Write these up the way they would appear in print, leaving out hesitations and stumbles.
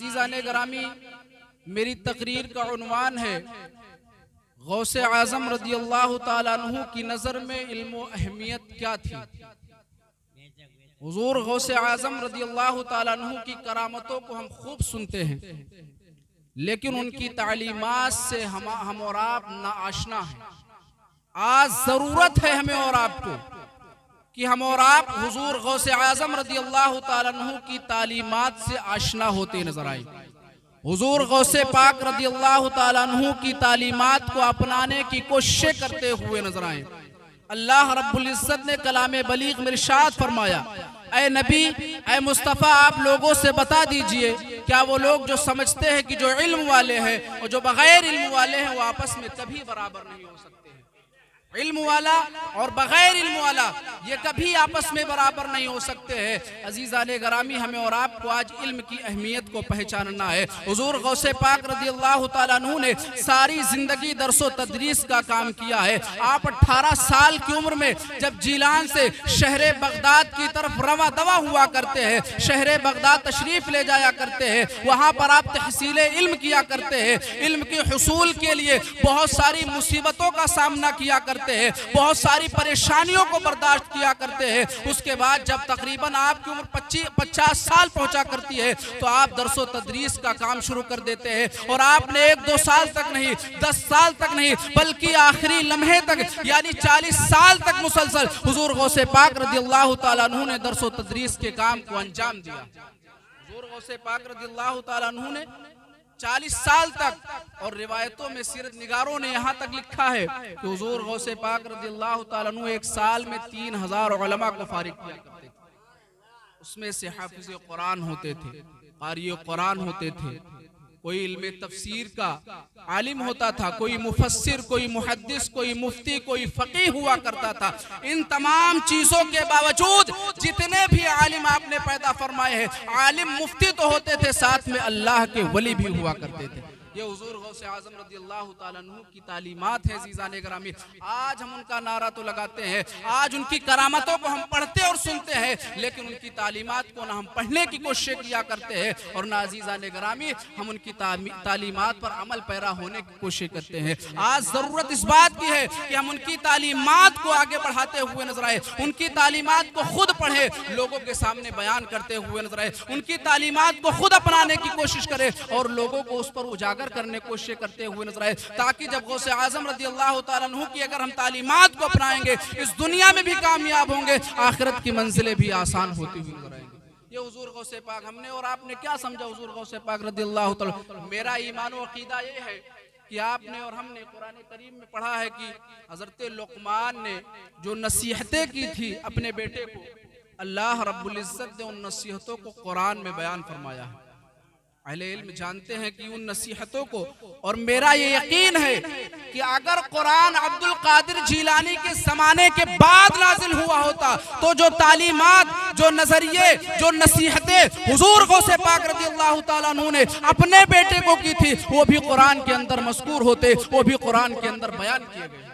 अजीज़ान ग्रामी, मेरी तकरीर का उन्वान है गौसे आज़म रज़ियल्लाहु ताला अन्हु की नज़र में इल्म व अहमियत क्या थी। हुजूर गौसे आज़म रज़ियल्लाहु ताला अन्हु की करामतों को हम खूब सुनते हैं, लेकिन उनकी तालीमात से हम और आप नाआशना हैं। आज ज़रूरत है हमें और आपको कि हम और आप हुजूर गौसे आज़म रज़ियल्लाहु ताला अन्हु की तालीमात से आशना होते नजर आए। हुजूर गौसे पाक रज़ियल्लाहु ताला अन्हु की तालीमात को अपनाने की कोशिश करते हुए नजर आए। अल्लाह रब्बुल इज्जत ने कलामे बलीग में इरशाद फरमाया, ऐ नबी, ऐ मुस्तफ़ा, आप लोगों से बता दीजिए, क्या वो लोग जो समझते हैं कि जो इल्म वाले हैं और जो बगैर इल्म वाले हैं वो आपस में कभी बराबर नहीं हो सकते हैं। इल्म वाला और बगैर इल्म वाला ये कभी आपस में बराबर नहीं हो सकते हैं। अजीज़ान ग्रामी, हमें और आपको आज इल्म की अहमियत को पहचानना है। हुजूर गौसे पाक रज़ियल्लाहु ताला अन्हु ने सारी जिंदगी दरसो तदरीस का काम किया है। आप 18 साल की उम्र में जब जीलान से शहर बगदाद की तरफ रवा दवा हुआ करते हैं, शहर बगदाद तशरीफ ले जाया करते हैं, वहाँ पर आप तहसील इल्म किया करते हैं। इल्म के हुसूल के लिए बहुत सारी मुसीबतों का सामना किया करते हैं, बहुत सारी परेशानियों को बर्दाश्त किया करते हैं। उसके बाद जब तकरीबन आपकी उम्र 50 साल पहुंचा करती है तो आप दरसो तदरीस का काम शुरू कर देते हैं। और आपने 1-2 साल तक नहीं, 10 साल तक नहीं, बल्कि आखिरी लम्हे तक यानी 40 साल तक मुसलसल हुजूर गौसे पाक रज़ियल्लाहु ताला अन्हु ने दरसो तदरीस के काम को अंजाम दिया। हुजूर गौसे पाक रज़ियल्लाहु ताला अन्हु ने 40 साल तक, और रिवायतों में सीरत निगारों ने यहाँ तक लिखा है कि हुजूर गौसे पाक रज़ियल्लाहु ताला अन्हु एक साल में 3000 उलमा को फारिग किया करते थे। उसमें से हाफिज़ कुरान होते थे, क़ारी कुरान होते थे, कोई इल्म तफसीर का आलिम होता था, कोई मुफस्सिर, कोई मुहद्दिस, कोई मुफ्ती, कोई फ़क़ीह हुआ करता था। इन तमाम चीज़ों के बावजूद जितने भी आलिम आपने पैदा फरमाए हैं, आलिम मुफ्ती तो होते थे, साथ में अल्लाह के वली भी हुआ करते थे। ये हुजूर गौसे आज़म रज़ियल्लाहु ताला अन्हु की तालीमात है। अज़ीज़ान ग्रामी, आज हम उनका नारा तो लगाते हैं, आज उनकी करामतों को हम पढ़ते और सुनते हैं, लेकिन उनकी तालीमात को ना हम पढ़ने की कोशिश किया करते हैं और ना अज़ीज़ान ग्रामी हम उनकी तालीमात पर अमल पैरा होने की कोशिश करते हैं। आज ज़रूरत इस बात की है कि हम उनकी तालीमात को आगे बढ़ाते हुए नजर आए, उनकी तालीमात को खुद पढ़े, लोगों के सामने बयान करते हुए नजर आए, उनकी तालीमात को खुद अपनाने की कोशिश करें और लोगों को उस पर उजागर करने की कोशिश करते हुए नजर आए, ताकि जब गौसे आज़म रज़ियल्लाहु ताला अन्हु की अगर हम तालीमात को अपनाएंगे, इस दुनिया में भी कामयाब होंगे, आखिरत की मंजिलें भी आसान होती हुई नजर आएंगी। ये हुजूर गौसे पाक, हमने और आपने क्या समझा हुजूर गौसे पाक रज़ियल्लाहु ताला। मेरा ईमान व अकीदा ये है कि आपने और हमने कुरान करीम में पढ़ा है कि हज़रत लुक़मान ने जो नसीहतें की थी अपने बेटे को, अल्लाह रब्बुल इज्जत ने उन नसीहतों को कुरान में बयान फरमाया है। अहले इल्म जानते हैं कि उन नसीहतों को, और मेरा ये यकीन है कि अगर कुरान अब्दुल कादिर जीलानी के ज़माने के बाद नाजिल हुआ होता तो जो तालीमात, जो नजरिए, जो नसीहतें हुजूर गौसे पाक रज़ियल्लाहु ताला अन्हु ने अपने बेटे को की थी, वो भी कुरान के अंदर मज़कूर होते, वो भी कुरान के अंदर बयान किए गए।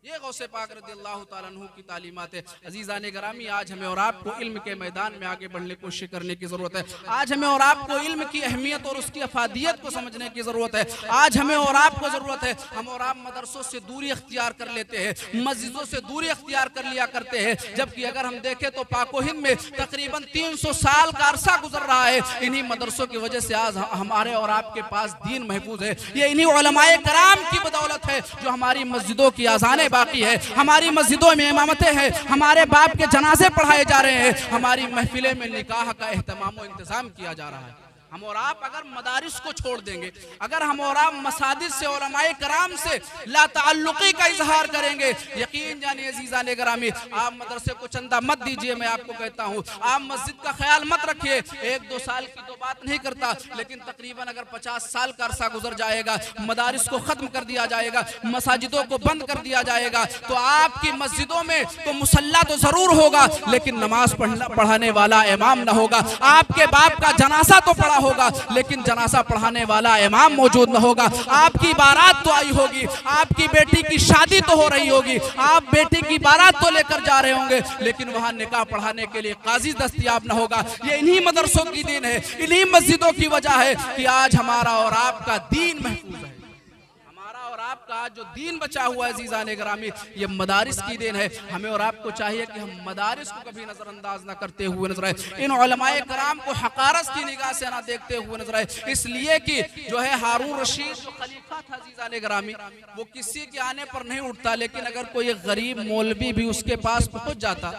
ये गौसे पाक रज़ियल्लाहु ताला अन्हु की तालीमात है। अज़ीज़ान ग्रामी, आज हमें और आपको इल्म के मैदान में आगे बढ़ने की कोशिश करने की ज़रूरत है। आज हमें और आपको इल्म की अहमियत और उसकी अफादियत को समझने की ज़रूरत है। आज हमें और आपको ज़रूरत है, हम और आप मदरसों से दूरी अख्तियार कर लेते हैं, मस्जिदों से दूरी अख्तियार कर लिया करते हैं, जबकि अगर हम देखें तो पाक व हिंद में तकरीबन 300 साल का अरसा गुजर रहा है। इन्हीं मदरसों की वजह से आज हमारे और आपके पास दीन महफूज है। ये इन्हीं उलमाए कराम की बदौलत है जो हमारी मस्जिदों की आज़ानें बाकी है, हमारी मस्जिदों में इमामतें हैं, हमारे बाप के जनाजे पढ़ाए जा रहे हैं, हमारी महफिलें में निकाह का एहतमाम व इंतजाम किया जा रहा है। हम और आप अगर मदारिस को छोड़ देंगे, अगर हम और आप मसाजिद से उलमाए कराम से लाताल्लुकी का इजहार करेंगे, यकीन जानिए अज़ीज़ान ग्रामी, आप मदरसे को चंदा मत दीजिए। मैं आपको कहता हूँ, आप मस्जिद का ख्याल मत रखिए। 1-2 साल की तो बात नहीं करता, लेकिन तकरीबन अगर 50 साल का अरसा गुजर जाएगा, मदारिस को ख़त्म कर दिया जाएगा, मसाजिदों को बंद कर दिया जाएगा, तो आपकी मस्जिदों में तो मुसल्ला तो ज़रूर होगा, लेकिन नमाज पढ़ाने वाला इमाम ना होगा। आपके बाप का जनाजा तो पढ़ा होगा, लेकिन जनाजा पढ़ाने वाला इमाम मौजूद न होगा। आपकी बारात तो आई होगी, आपकी बेटी की शादी तो हो रही होगी, आप बेटी की बारात तो लेकर जा रहे होंगे, लेकिन वहां निकाह पढ़ाने के लिए काजी दस्तयाब न होगा। ये इन्हीं मदरसों की दीन है, इन्हीं मस्जिदों की वजह है कि आज हमारा और आपका दीन महफूज है। और आपका जो दीन बचा हुआ है अज़ीज़ान गिरामी, ये मदारिस की देन है। हमें और आपको चाहिए कि हम मदारिस को कभी नजरअंदाज ना करते हुए नजर आए, इन उलमाए कराम को हकारत की निगाह से ना देखते हुए नजर आए। इसलिए कि जो है हारून रशीद जो खलीफा था अज़ीज़ान गिरामी, वो किसी के आने पर नहीं उठता, लेकिन अगर कोई गरीब मौलवी भी उसके पास पहुंच जाता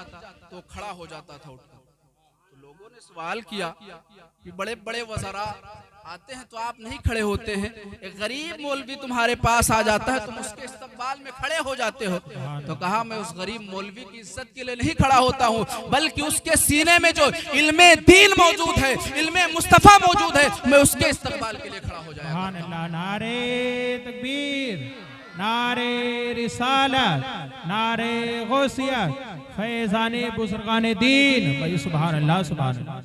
तो खड़ा हो जाता था उठकर। तो लोगों ने सवाल किया कि बड़े बड़े वज़रा आते हैं तो आप नहीं खड़े होते हैं, एक गरीब मौलवी तुम्हारे पास आ जाता है तुम उसके इस्तकबाल में खड़े हो जाते हो। तो कहा मैं उस गरीब मौलवी की इज्जत के लिए नहीं खड़ा होता हूँ, बल्कि उसके सीने में जो इल्मे दीन मौजूद है, इल्मे मुस्तफा मौजूद है, मैं उसके इस्तकबाल के लिए खड़ा हो जाऊंगा। नारे तकबीर, नारे रिसालत, नारे गौसिया, फैज़ाने बुज़ुर्गाने दीन, भाई सुभान अल्लाह सुभान अल्लाह।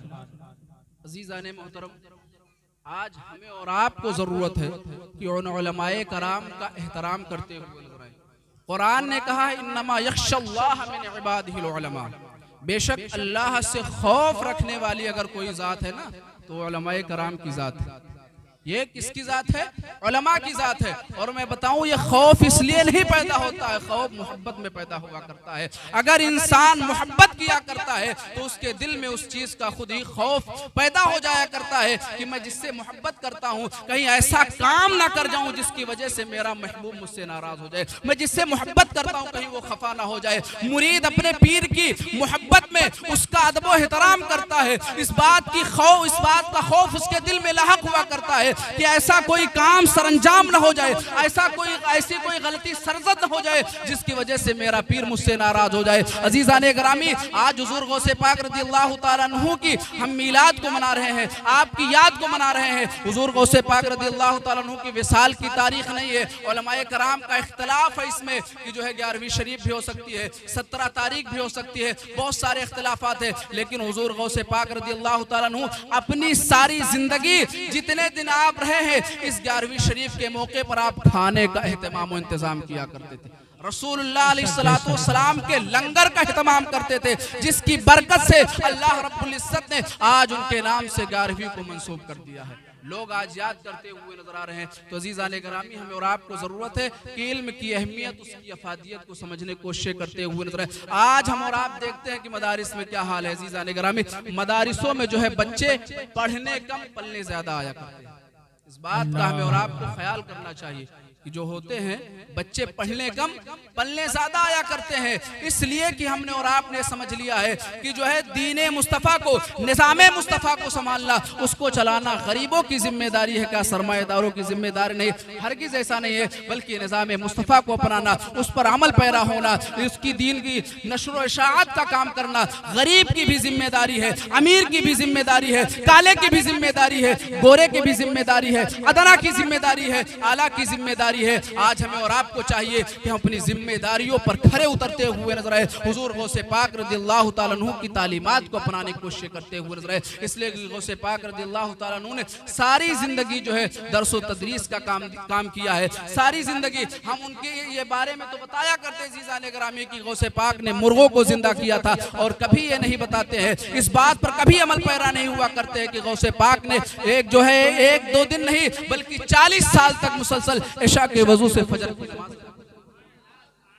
अज़ीज़ाने मोहतरम, आज हमें और आपको जरूरत है कि उन उलमाए कराम का एहतराम करते हुए नजर आए। कुरान ने कहा इन्नमा यख्शल्लाह मिन इबादिहिल उलमा, बेशक अल्लाह से खौफ रखने वाली अगर कोई जात है ना तो उलमाए कराम की जात है। ये किसकी जात है? उलमा की जात है। और मैं बताऊं ये खौफ इसलिए नहीं पैदा होता है, खौफ मोहब्बत में पैदा हुआ करता है। अगर इंसान मोहब्बत किया करता है तो उसके दिल में उस चीज का खुद ही खौफ पैदा हो जाया करता है कि मैं जिससे मोहब्बत करता हूं कहीं ऐसा काम ना कर जाऊं जिसकी वजह से मेरा महबूब मुझसे नाराज हो जाए, मैं जिससे मोहब्बत करता हूं कहीं वो खफा ना हो जाए। मुरीद अपने पीर की मोहब्बत में उसका अदब एहतराम करता है, इस बात का खौफ उसके दिल में लाहक हुआ करता है कि ऐसा कोई काम सरंजाम न हो जाए, ऐसी कोई गलती सरजद न हो जाए जिसकी वजह से मेरा पीर मुझसे नाराज हो जाए। अजीज़ाने गिरामी, आज हुज़ूर गौसे पाक रज़ियल्लाहु ताला अन्हु की हम मीलाद को मना रहे हैं, आपकी याद को मना रहे हैं। हुज़ूर गौसे पाक रज़ियल्लाहु ताला अन्हु की विसाल की तारीख नहीं है, उलमाए कराम का इख्तिलाफ है इसमें कि जो है 11वीं शरीफ भी हो सकती है, 17 तारीख भी हो सकती है, बहुत सारे इख्तिलाफात है। लेकिन हुज़ूर गौसे पाक रज़ियल्लाहु ताला अन्हु अपनी सारी जिंदगी जितने दिन आप रहे हैं इस 11वीं शरीफ के मौके पर आप खाने का एहतमाम और इंतजाम किया करते थे। रसूलुल्लाह अलैहिस्सलातु वस्सलाम के लंगर का एहतमाम करते थे, जिसकी बरकत से अल्लाह रब्बुल इज्जत ने आज उनके नाम से 11वीं को मंसूब कर दिया है। लोग आज याद करते हुए नजर आ रहे हैं। तो अजीज़ाने गिरामी, हमें और आपको जरूरत है कि इल्म की अहमियत, उसकी अफादियत को समझने की कोशिश करते हुए नजर आए। आज हम और आप देखते हैं कि मदारिस में क्या हाल है। अजीज़ाने गिरामी, मदारिसों में जो है बच्चे पढ़ने कम पढ़ने ज्यादा आया करते हैं। इस बात का हमें और आपको ख्याल करना चाहिए कि जो होते हैं बच्चे पढ़ने कम पढ़ने ज्यादा आया करते हैं, इसलिए कि हमने और आपने समझ लिया है कि जो है दीने मुस्तफ़ा को, निज़ामे मुस्तफ़ा को संभालना, उसको चलाना गरीबों की जिम्मेदारी है, क्या सरमाएदारों की जिम्मेदारी नहीं। हरगिज़ ऐसा नहीं है, बल्कि निज़ामे मुस्तफ़ा को अपनाना, उस पर अमल पैरा होना, उसकी दीन की नशर व इशाअत का काम करना गरीब की भी जिम्मेदारी है, अमीर की भी जिम्मेदारी है, काले की भी जिम्मेदारी है, गोरे की भी जिम्मेदारी है, अदना की जिम्मेदारी है, आला की जिम्मेदारी है। आज हमें और आपको चाहिए कि हम अपनी जिम्मेदारियों पर खरे उतरते हुए नजर आए, हुजूर गौसे पाक रज़ियल्लाहु ताला अन्हु की तालीमात को अपनाने की कोशिश करते हुए नजर आए। इसलिए गौसे पाक रज़ियल्लाहु ताला अन्हु ने सारी जिंदगी जो है दर्स व तदरीस का काम किया है। सारी जिंदगी हम उनके ये बारे में तो बताया करते हैं अज़ीज़ाने गिरामी की गौसे पाक ने मुर्गों को जिंदा किया था, और कभी ये नहीं बताते हैं, इस बात पर कभी अमल पैरा नहीं हुआ करते हैं कि गौसे पाक ने एक जो है 1-2 दिन नहीं बल्कि 40 साल तक मुसलसल इशा के वजू से फजर की नमाज।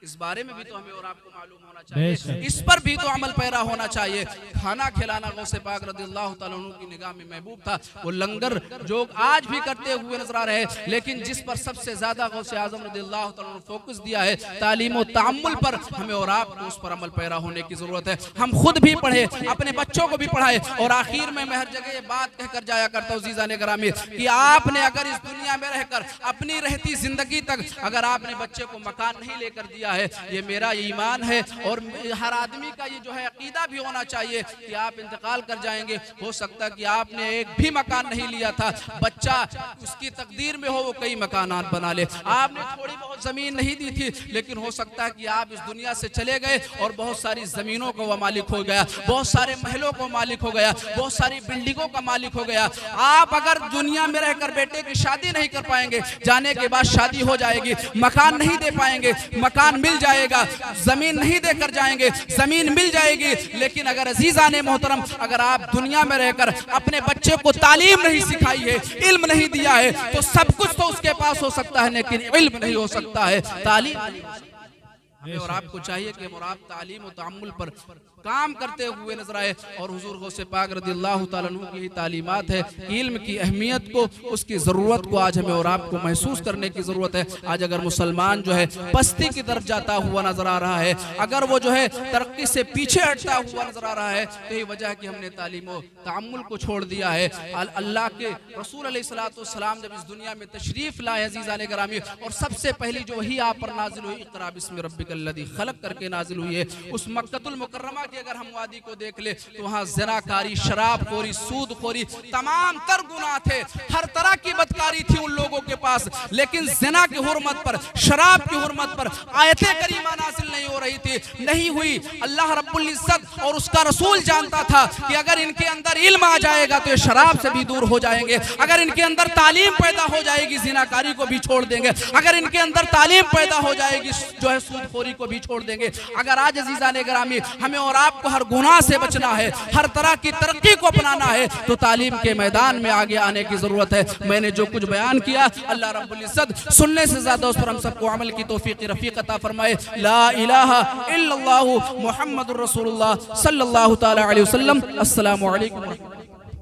इस बारे में भी तो हमें और आपको मालूम होना चाहिए, इस पर भी तो अमल पैरा होना चाहिए। खाना खिलाना गौसे पाक रज़ियल्लाहु ताला अन्हु की निगाह में महबूब था। वो लंगर जो आज भी करते हुए नजर आ रहे हैं, लेकिन जिस पर सबसे ज्यादा गौसे आजम रज़ियल्लाहु ताला अन्हु फोकस दिया है तालीम और ताअम्मुल पर, हमें और आपको उस पर अमल पैरा होने की जरूरत है। हम खुद भी पढ़े, अपने बच्चों को भी पढ़ाए। और आखिर में मैं हर जगह ये बात कहकर जाया करता हूँ अज़ीज़ाने गिरामी कि आपने अगर इस दुनिया में रहकर अपनी रहती जिंदगी तक अगर आपने बच्चे को मकान नहीं लेकर दिया किया है, ये मेरा ईमान है। और हर आदमी का ये जो है अकीदा भी होना चाहिए कि आप इंतकाल कर जाएंगे, हो सकता है कि आपने एक भी मकान नहीं लिया था, बच्चा उसकी तकदीर में हो वो कई मकानात बना ले। आपने थोड़ी बहुत जमीन नहीं दी थी, लेकिन हो सकता है कि आप इस दुनिया से चले गए और बहुत सारी जमीनों का वो मालिक हो गया, बहुत सारे महलों को मालिक हो गया, बहुत सारी बिल्डिंगों का मालिक हो गया। आप अगर दुनिया में रहकर बेटे की शादी नहीं कर पाएंगे, जाने के बाद शादी हो जाएगी, मकान नहीं दे पाएंगे, मकान मिल जाएगा, जमीन नहीं देकर जाएंगे, जमीन मिल जाएगी। लेकिन अगर अजीजाने मोहतरम, अगर आप दुनिया में रहकर अपने बच्चे को तालीम नहीं सिखाई है, इल्म नहीं दिया है, तो सब कुछ तो उसके पास हो सकता है लेकिन इल्म नहीं हो सकता है, तालीम। हमें और आपको चाहिए कि हम आप तालीम और तामुल पर काम करते हुए नजर आए। और हुजूर गौसे पाक रज़ियल्लाहु ताला अन्हु की तालीमात है, इल्म की अहमियत को, उसकी ज़रूरत को आज हमें और आपको महसूस करने की ज़रूरत है। आज अगर मुसलमान जो है पस्ती की तरफ जाता हुआ नजर आ रहा है, अगर वो जो है तरक्की से पीछे हटता हुआ नजर आ रहा है, तो यही वजह है कि हमने तालीम और तामुल को छोड़ दिया है। अल्लाह के रसूल अलैहिस्सलातु वस्सलाम जब इस दुनिया में तशरीफ लाए अज़ीज़ाने गिरामी, और सबसे पहली जो वही आप पर नाजिल हुई, इक़रा बिस्मि रब्बिकल्लज़ी खलक़ करके नाजिल हुई है, उस मक्कतुल मुकर्रमा की अगर हम वादी को देख ले तो वहाँ ज़िनाकारी, शराबखोरी, सूदखोरी, तमाम तर गुनाह थे, हर तरह की बदकारी थी उन लोगों के पास। लेकिन ज़िना की हुर्मत पर, शराब की हुर्मत पर आयते करीमा नाज़िल नहीं हो रही थी, नहीं हुई। अल्लाह रब्बुल इज़्ज़त और उसका रसूल जानता था कि अगर इनके अंदर इल्म आ जाएगा तो ये शराब से भी दूर हो जाएंगे, अगर इनके अंदर तालीम पैदा हो जाएगी ज़िनाकारी को भी छोड़ देंगे, अगर इनके अंदर तालीम पैदा हो जाएगी जो है सूदखोरी को भी छोड़ देंगे। अगर आज अज़ीज़ाने गिरामी हमें और आपको हर गुनाह से बचना है, हर तरह की तरक्की को अपनाना है, तो तालीम के मैदान में आगे आने की जरूरत है। मैंने जो कुछ बयान किया, अल्लाह रब्बुल इज़्ज़त सुनने से ज्यादा उस पर हम सबको अमल की तौफीक रफीक अता फरमाए। ला इलाहा इल्लल्लाहु मुहम्मदुर रसूलुल्लाह सल्लल्लाहु तआला अलैहि वसल्लम। अस्सलामु अलैकुम।